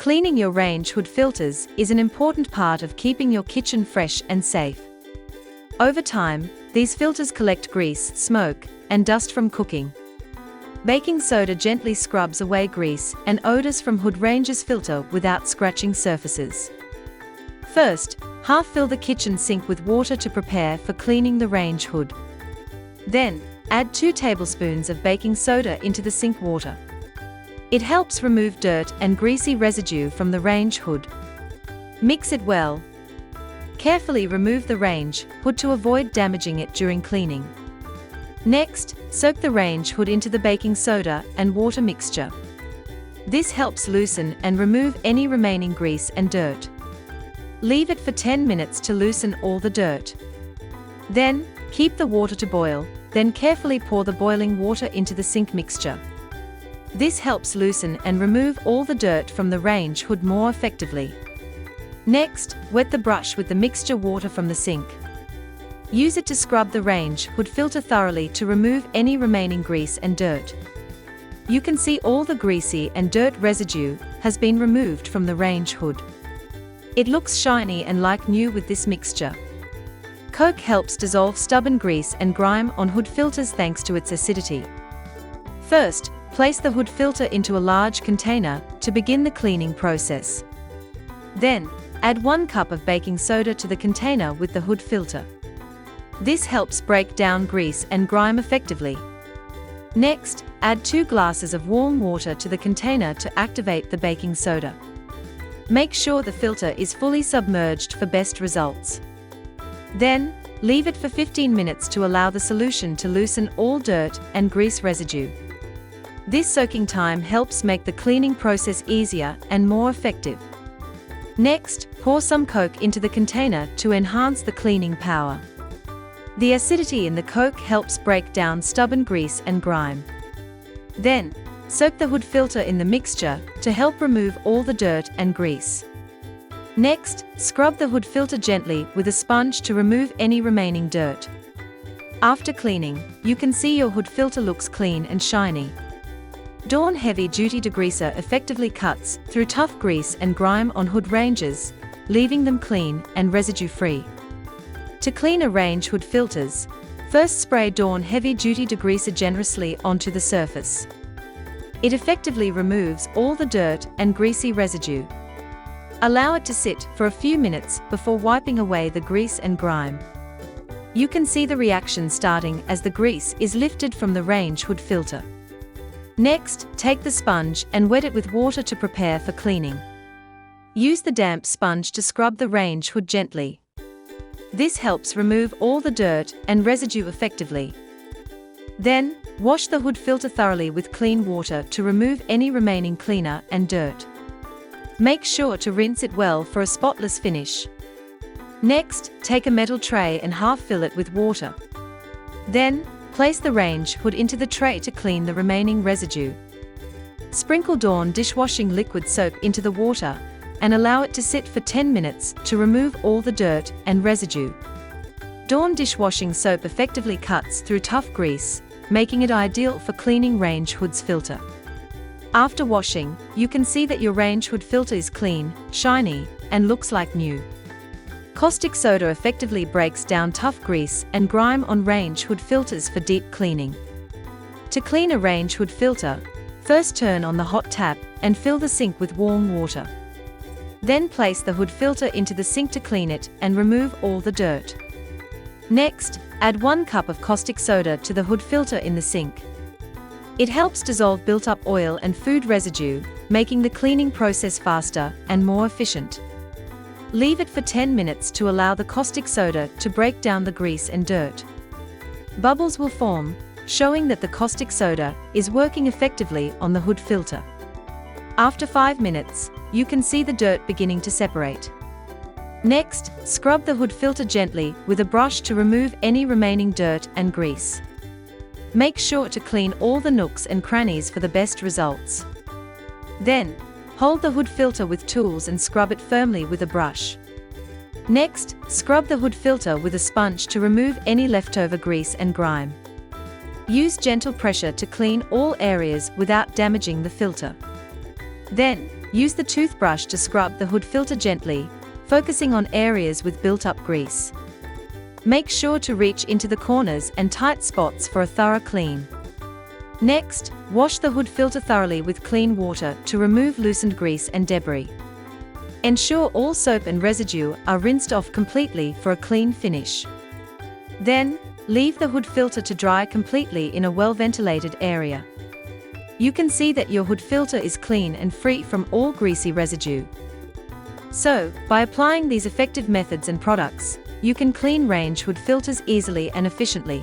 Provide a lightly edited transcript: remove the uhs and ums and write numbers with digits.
Cleaning your range hood filters is an important part of keeping your kitchen fresh and safe. Over time, these filters collect grease, smoke, and dust from cooking. Baking soda gently scrubs away grease and odors from hood range's filter without scratching surfaces. First, half-fill the kitchen sink with water to prepare for cleaning the range hood. Then, add 2 tablespoons of baking soda into the sink water. It helps remove dirt and greasy residue from the range hood. Mix it well. Carefully remove the range hood to avoid damaging it during cleaning. Next, soak the range hood into the baking soda and water mixture. This helps loosen and remove any remaining grease and dirt. Leave it for 10 minutes to loosen all the dirt. Then, keep the water to boil, then carefully pour the boiling water into the sink mixture. This helps loosen and remove all the dirt from the range hood more effectively. Next, wet the brush with the mixture water from the sink. Use it to scrub the range hood filter thoroughly to remove any remaining grease and dirt. You can see all the greasy and dirt residue has been removed from the range hood. It looks shiny and like new with this mixture. Coke helps dissolve stubborn grease and grime on hood filters thanks to its acidity. First, place the hood filter into a large container to begin the cleaning process. Then, add 1 cup of baking soda to the container with the hood filter. This helps break down grease and grime effectively. Next, add 2 glasses of warm water to the container to activate the baking soda. Make sure the filter is fully submerged for best results. Then, leave it for 15 minutes to allow the solution to loosen all dirt and grease residue. This soaking time helps make the cleaning process easier and more effective. Next, pour some Coke into the container to enhance the cleaning power. The acidity in the Coke helps break down stubborn grease and grime. Then, soak the hood filter in the mixture to help remove all the dirt and grease. Next, scrub the hood filter gently with a sponge to remove any remaining dirt. After cleaning, you can see your hood filter looks clean and shiny. Dawn Heavy Duty Degreaser effectively cuts through tough grease and grime on hood ranges, leaving them clean and residue-free. To clean a range hood filters, first spray Dawn Heavy Duty Degreaser generously onto the surface. It effectively removes all the dirt and greasy residue. Allow it to sit for a few minutes before wiping away the grease and grime. You can see the reaction starting as the grease is lifted from the range hood filter. Next, take the sponge and wet it with water to prepare for cleaning. Use the damp sponge to scrub the range hood gently. This helps remove all the dirt and residue effectively. Then, wash the hood filter thoroughly with clean water to remove any remaining cleaner and dirt. Make sure to rinse it well for a spotless finish. Next, take a metal tray and half-fill it with water. Then, place the range hood into the tray to clean the remaining residue. Sprinkle Dawn dishwashing liquid soap into the water and allow it to sit for 10 minutes to remove all the dirt and residue. Dawn dishwashing soap effectively cuts through tough grease, making it ideal for cleaning range hood's filter. After washing, you can see that your range hood filter is clean, shiny, and looks like new. Caustic soda effectively breaks down tough grease and grime on range hood filters for deep cleaning. To clean a range hood filter, first turn on the hot tap and fill the sink with warm water. Then place the hood filter into the sink to clean it and remove all the dirt. Next, add 1 cup of caustic soda to the hood filter in the sink. It helps dissolve built-up oil and food residue, making the cleaning process faster and more efficient. Leave it for 10 minutes to allow the caustic soda to break down the grease and dirt. Bubbles will form, showing that the caustic soda is working effectively on the hood filter. After 5 minutes, you can see the dirt beginning to separate. Next, scrub the hood filter gently with a brush to remove any remaining dirt and grease. Make sure to clean all the nooks and crannies for the best results. Then, hold the hood filter with tools and scrub it firmly with a brush. Next, scrub the hood filter with a sponge to remove any leftover grease and grime. Use gentle pressure to clean all areas without damaging the filter. Then, Use the toothbrush to scrub the hood filter gently, focusing on areas with built-up grease. Make sure to reach into the corners and tight spots for a thorough clean. Next, wash the hood filter thoroughly with clean water to remove loosened grease and debris. Ensure all soap and residue are rinsed off completely for a clean finish. Then, leave the hood filter to dry completely in a well-ventilated area. You can see that your hood filter is clean and free from all greasy residue. So, by applying these effective methods and products, you can clean range hood filters easily and efficiently.